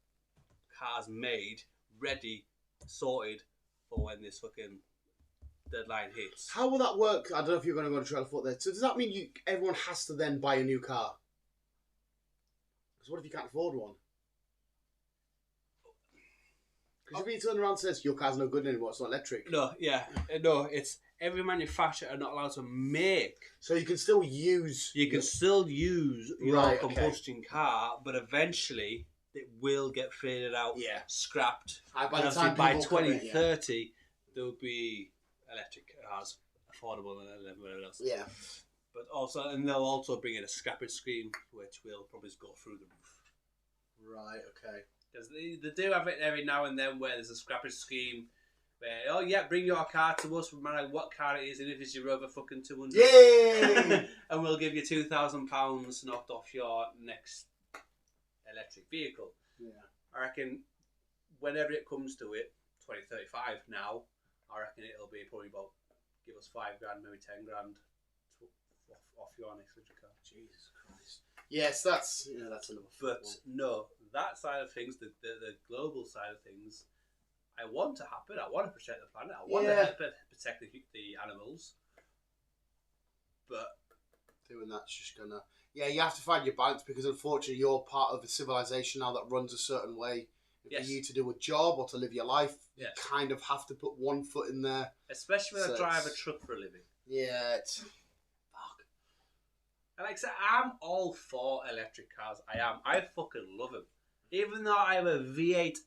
S2: cars made, ready, sorted for when this fucking deadline hits.
S1: How will that work? I don't know if you're going to go to Trailer Fort there. So does that mean everyone has to then buy a new car? Because what if you can't afford one? Because if you turn around and says your car's no good anymore, it's not electric.
S2: No, it's every manufacturer are not allowed to make.
S1: So you can still use.
S2: You can still use your combustion car, but eventually it will get faded out, scrapped.
S1: By the time
S2: by 2030, there will be electric cars affordable and everywhere else.
S1: Yeah.
S2: But also, and they'll also bring in a scrappage scheme, which will probably go through the roof.
S1: Right. Okay.
S2: Because they do have it every now and then where there's a scrappage scheme where, bring your car to us, no matter what car it is, and if it's your over fucking 200.
S1: Yay!
S2: And we'll give you £2,000 knocked off your next electric vehicle.
S1: Yeah.
S2: I reckon whenever it comes to it, 2035 now, I reckon it'll be probably about, give us $5,000, maybe $10,000 off your next electric car.
S1: Jesus Christ. Yes, that's enough.
S2: But no, that side of things, the global side of things, I want to happen. I want to protect the planet. I want to protect the animals. But
S1: doing that's just gonna. Yeah, you have to find your balance because unfortunately you're part of a civilization now that runs a certain way. For you to do a job or to live your life, you kind of have to put one foot in there.
S2: Especially when I drive a truck for a living.
S1: Yeah, it's...
S2: Fuck. And like I said, I'm all for electric cars. I am. I fucking love them. Even though I have a V8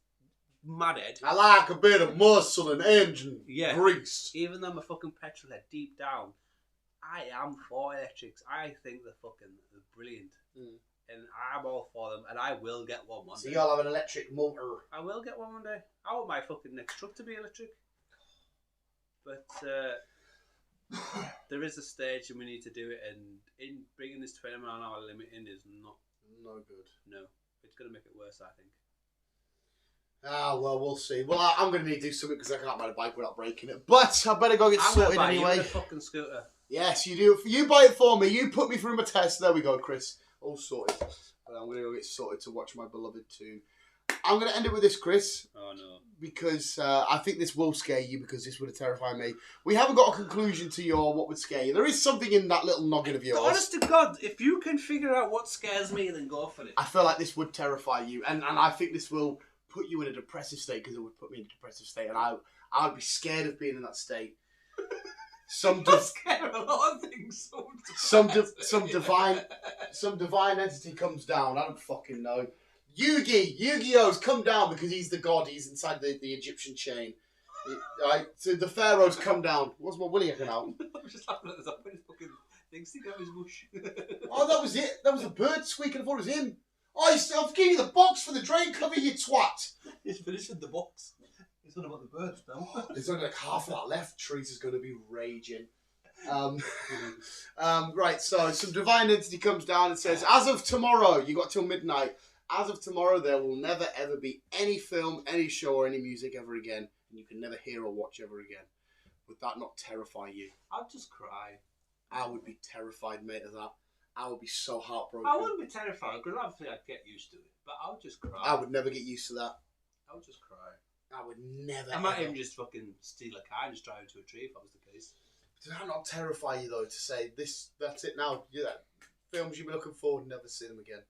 S2: madhead.
S1: I like a bit of muscle and engine grease.
S2: Even though I'm a fucking petrol head deep down, I am for electrics. I think they're brilliant. And I'm all for them, and I will get one day.
S1: So you'll have an electric motor.
S2: I will get one day. I want my fucking next truck to be electric. But there is a stage and we need to do it, and in bringing this 20 mile an hour limit in is no good. No. It's going to make it worse, I think.
S1: Well, we'll see. Well, I'm going to need to do something because I can't ride a bike without breaking it. But I better go get sorted anyway.
S2: You a fucking scooter.
S1: Yes, you do. You buy it for me. You put me through my test. There we go, Chris. All sorted. I'm going to go get sorted to watch my beloved tune. I'm going to end it with this, Chris.
S2: Oh, no.
S1: Because I think this will scare you, because this would have terrified me. We haven't got a conclusion to your what would scare you. There is something in that little noggin of yours.
S2: Honest to God, if you can figure out what scares me, then go for it.
S1: I feel like this would terrify you. And I think this will put you in a depressive state, because it would put me in a depressive state. And I would be scared of being in that state.
S2: I'm scared of a lot of things.
S1: Some divine entity comes down. I don't fucking know. Yu-Gi-Oh's come down because he's the god. He's inside the Egyptian chain. Right, so the pharaohs come down. What's my Willie looking out?
S2: I'm just laughing at this. I put his fucking thing sticking out his bush.
S1: Oh, that was it. That was a bird squeaking. I thought it was him. Oh, I'll give you the box for the drain cover, you twat.
S2: He's finished with the box. He's on about the birds now.
S1: There's only like half of that left. Teresa's going to be raging. Right, so some divine entity comes down and says, as of tomorrow, you got till midnight. As of tomorrow, there will never ever be any film, any show, or any music ever again. And you can never hear or watch ever again. Would that not terrify you?
S2: I'd just cry.
S1: I would be terrified, mate, of that. I would be so heartbroken.
S2: I wouldn't be terrified because I think I'd get used to it. But I would just cry.
S1: I would never get used to that.
S2: I would just cry.
S1: I would never.
S2: I might even just fucking steal a car and just drive into a tree if that was the case.
S1: Does that not terrify you though? To say this, that's it now. Yeah, films you've been looking forward, never see them again.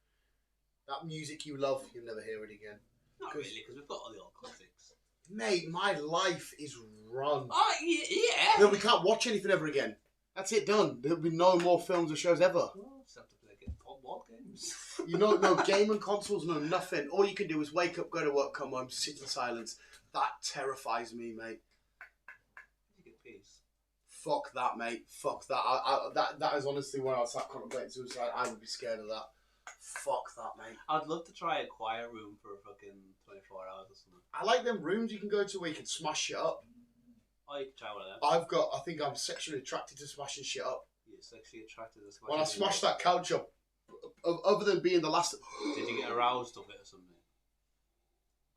S1: That music you love, you'll never hear it again.
S2: Not really, because we've got all the old classics.
S1: Mate, my life is run.
S2: Oh yeah.
S1: No, we can't watch anything ever again. That's it, done. There'll be no more films or shows ever.
S2: Well, just have to play board games.
S1: You know, no gaming consoles, no nothing. All you can do is wake up, go to work, come home, sit in silence. That terrifies me, mate.
S2: You get peace.
S1: Fuck that, mate. Fuck that. That is honestly when I was like contemplating suicide. I would be scared of that. Fuck that, mate.
S2: I'd love to try a quiet room for fucking 24 hours or something.
S1: I like them rooms you can go to where you can smash shit up.
S2: Oh, you can try one of them.
S1: I think I'm sexually attracted to smashing shit up.
S2: You're sexually attracted to smashing.
S1: When I smashed that couch up, other than being the last...
S2: Did you get aroused of it or something?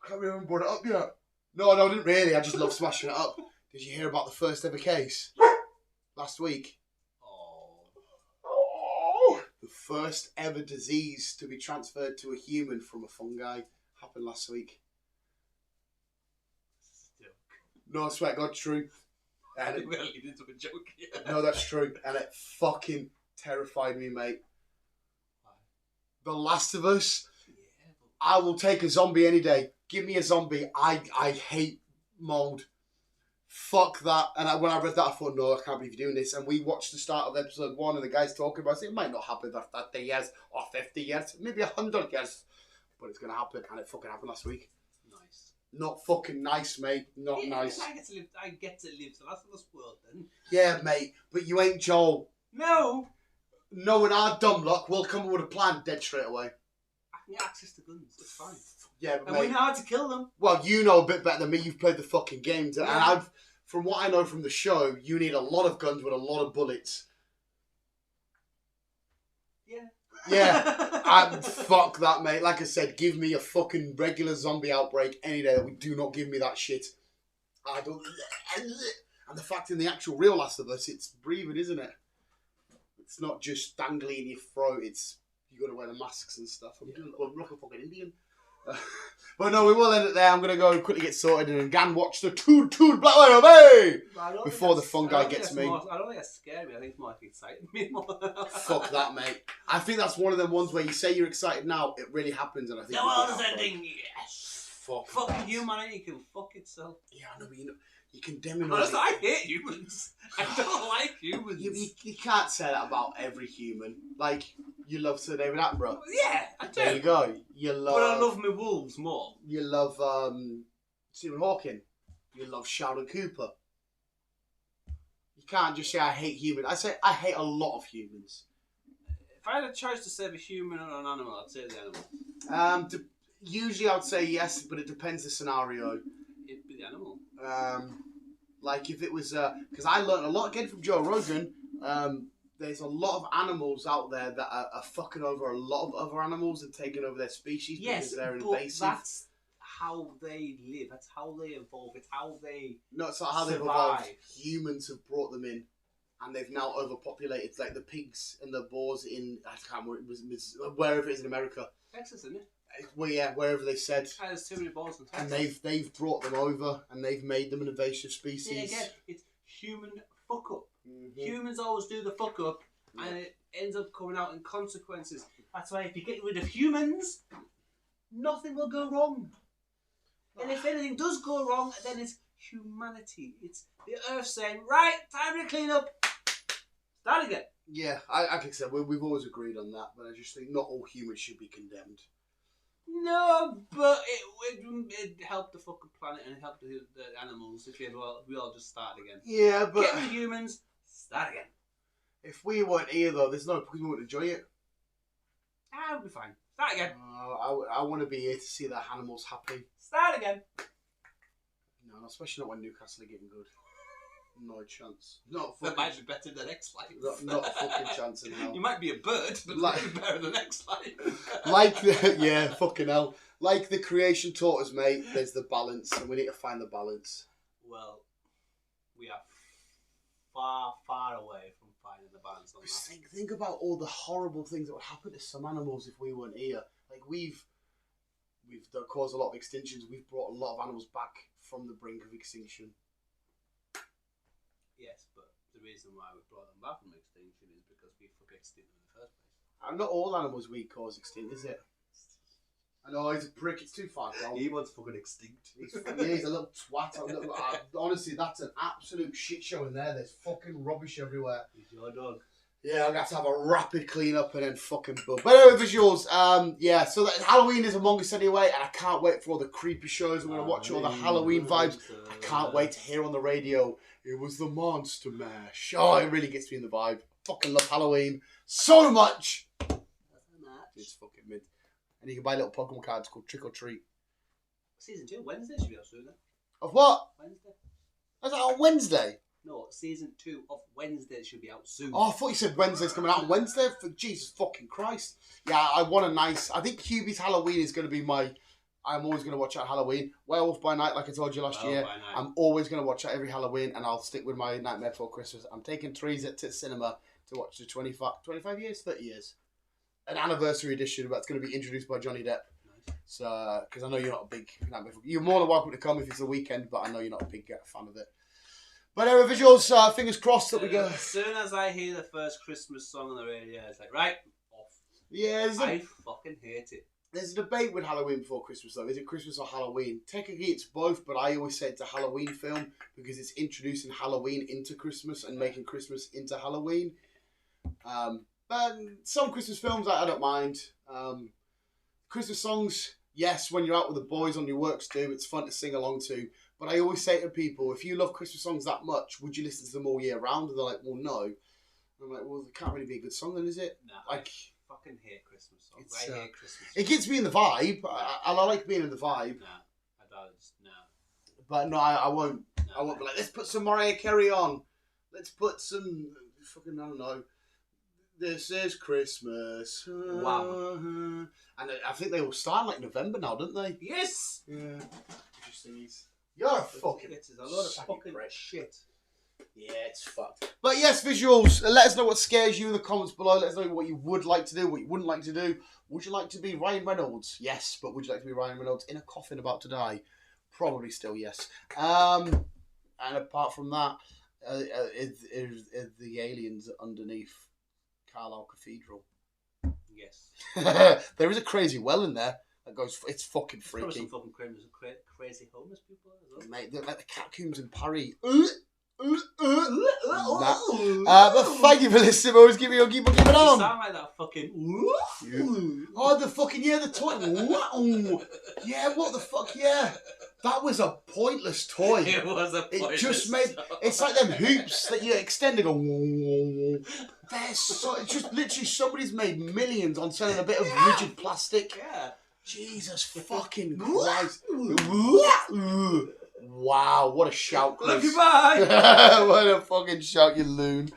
S1: I can't remember brought it up yet. No, I didn't really. I just love smashing it up. Did you hear about the first ever case? Last week. Oh. The first ever disease to be transferred to a human from a fungi happened last week. No, I swear to God, true. And
S2: it really lead into a joke here.
S1: No, that's true. And it fucking terrified me, mate.
S2: Why?
S1: The Last of Us.
S2: Yeah, but...
S1: I will take a zombie any day. Give me a zombie. I hate mold. Fuck that. And when I read that, I thought, no, I can't believe you're doing this. And we watched the start of episode 1 and the guy's talking about it. It might not happen after 30 years or 50 years, maybe 100 years. But it's going to happen. And it fucking happened last week.
S2: Nice.
S1: Not fucking nice, mate. Not nice.
S2: I get to live the Last of Us world then.
S1: Yeah, mate. But you ain't Joel.
S2: No.
S1: Knowing our dumb luck, we'll come up with a plan dead straight away.
S2: I can get access to guns. It's fine.
S1: Yeah, but
S2: and
S1: mate,
S2: we know how to kill them.
S1: Well, you know a bit better than me. You've played the fucking games.
S2: Yeah.
S1: And I've, from what I know from the show, you need a lot of guns with a lot of bullets.
S2: Yeah.
S1: Yeah. Fuck that, mate. Like I said, give me a fucking regular zombie outbreak any day. Do not give me that shit. I don't... And the fact in the actual real Last of Us, it's breathing, isn't it? It's not just dangling in your throat. It's... You got to wear the masks and stuff. I'm like a fucking Indian. But no, we will end it there. I'm going to go quickly get sorted and again watch the Tool Black Widow, babe! Before the fungi gets me.
S2: I don't think that's scary me. I think it's more like exciting me more.
S1: Fuck that, mate. I think that's one of them ones where you say you're excited now, it really happens, and I think
S2: the world is ending. Yes.
S1: Fucking
S2: humanity can fuck itself.
S1: Yeah, I know, but you condemn him.
S2: Honestly, I hate humans. I don't like humans.
S1: You can't say that about every human. Like, you love Sir David Attenborough.
S2: Yeah, I do.
S1: There you go. You love...
S2: But I love my wolves more.
S1: You love Stephen Hawking. You love Sheldon Cooper. You can't just say I hate humans. I say I hate a lot of humans.
S2: If I had a choice to save a human or an animal, I'd say the animal.
S1: Usually I would say yes, but it depends the scenario.
S2: It'd be the animal.
S1: Like if it was, because I learned a lot again from Joe Rogan. There's a lot of animals out there that are fucking over a lot of other animals and taking over their species because they're invasive.
S2: That's how they live. That's how they evolve. It's how they
S1: No, it's not how they've evolved. Humans have brought them in, and they've now overpopulated. Like the pigs and the boars in I can't remember, it was wherever it is in America.
S2: Texas, isn't it?
S1: Well, yeah, wherever they said.
S2: There's too many balls in Texas.
S1: And they've brought them over and they've made them an invasive species.
S2: Yeah, again, it's human fuck up.
S1: Mm-hmm.
S2: Humans always do the fuck up, and it ends up coming out in consequences. That's why if you get rid of humans, nothing will go wrong. And if anything does go wrong, then it's humanity. It's the Earth saying, right, time to clean up. Start again.
S1: Yeah, like I said, we've always agreed on that, but I just think not all humans should be condemned.
S2: No, but it helped the fucking planet and it helped the animals if we all just started again.
S1: Yeah, but
S2: Get rid of humans, start again.
S1: if we weren't here, though, there's no point we wouldn't enjoy it.
S2: We'll be fine. Start again.
S1: I want to be here to see the animals happy.
S2: Start again.
S1: No, especially not when Newcastle are getting good. No chance. Not
S2: That
S1: fucking,
S2: might be better than next life.
S1: not a fucking chance in hell.
S2: You might be a bird, but
S1: Like-
S2: might be better than next life.
S1: Like the, yeah, fucking hell. Like the creation taught us, mate, there's the balance, and we need to find the balance.
S2: Well, we are far, far away from finding the balance on
S1: Just
S2: that.
S1: think about all the horrible things that would happen to some animals if we weren't here. Like we've caused a lot of extinctions. We've brought a lot of animals back from the brink of extinction.
S2: Yes, but the reason why we brought them back from extinction is because we fucking extincted them in the first place.
S1: And not all animals we cause extinct, is it? I know he's a prick. It's too far down.
S2: He wants fucking extinct.
S1: He's a little twat. Honestly, that's an absolute shit show in there. There's fucking rubbish everywhere.
S2: He's your dog.
S1: Yeah, I'm going to have a rapid clean up and then fucking boom. But anyway, visuals. Yeah, so Halloween is among us anyway, and I can't wait for all the creepy shows. I'm going to watch all the Halloween vibes. I can't wait to hear on the radio, it was the Monster Mash. Oh, it really gets me in the vibe. Fucking love Halloween so much. It's fucking mint. And you can buy little Pokemon cards called Trick or Treat.
S2: Season 2, Wednesday should be out soon.
S1: Of what?
S2: Wednesday?
S1: Is that on Wednesday?
S2: No, season 2 of Wednesday should be out soon.
S1: Oh, I thought you said Wednesday's coming out on Wednesday. For Jesus fucking Christ. Yeah, I want a nice... I think Hubie's Halloween is going to be my... I'm always going to watch out Halloween. Werewolf by Night, like I told you last year. I'm always going to watch out every Halloween, and I'll stick with my Nightmare Before Christmas. I'm taking Trees to the cinema to watch the 25 years? 30 years. An anniversary edition, but it's going to be introduced by Johnny Depp.
S2: Nice.
S1: So, because I know you're not a big Nightmare Before... You're more than welcome to come if it's the weekend, but I know you're not a big fan of it. But anyway, visuals, fingers crossed that we go.
S2: As soon as I hear the first Christmas song on the radio, it's like, right, off.
S1: Yeah,
S2: I fucking hate it.
S1: there's a debate with Halloween Before Christmas, though. Is it Christmas or Halloween? Technically, it's both, but I always say it's a Halloween film because it's introducing Halloween into Christmas and making Christmas into Halloween. But some Christmas films, I don't mind. Christmas songs, yes, when you're out with the boys on your works do, it's fun to sing along to. But I always say to people, if you love Christmas songs that much, would you listen to them all year round? And they're like, well, no. And I'm like, well, it can't really be a good song then, is it?
S2: No,
S1: like,
S2: I fucking hate Christmas songs. I hate Christmas songs.
S1: It gets me in the vibe, and I like being in the vibe.
S2: No, I'd rather just, no.
S1: But no, I won't.
S2: No,
S1: I won't be like, let's put some Mariah Carey on. Let's put some fucking, I don't know. This is Christmas.
S2: Wow.
S1: And I think they all start like November now, don't they?
S2: Yes!
S1: Yeah. Interesting. You're a fucking...
S2: It's a lot of
S1: sack
S2: fucking
S1: prick.
S2: shit.
S1: Yeah, it's fucked. But yes, visuals. Let us know what scares you in the comments below. Let us know what you would like to do, what you wouldn't like to do. Would you like to be Ryan Reynolds? Yes, but would you like to be Ryan Reynolds in a coffin about to die? Probably still yes. And apart from that, is the aliens underneath Carlisle Cathedral?
S2: Yes.
S1: There is a crazy well in there that goes. It's fucking
S2: There's probably
S1: freaky.
S2: some fucking crazy homeless people as well.
S1: Mate, they're like the catacombs in Paris. But thank you for listening, boys. Keep it on.
S2: You
S1: on.
S2: sound like that fucking...
S1: Oh, the fucking, yeah, the toy. Yeah, what the fuck, yeah. That was a pointless toy.
S2: It was a
S1: It
S2: pointless
S1: just made,
S2: toy.
S1: it's like them hoops that you extend and go, they're so, it's just literally somebody's made millions on selling a bit of rigid plastic.
S2: Yeah.
S1: Jesus fucking Christ. Wow, what a shout,
S2: Love
S1: Chris.
S2: you, bye.
S1: What a fucking shout, you loon.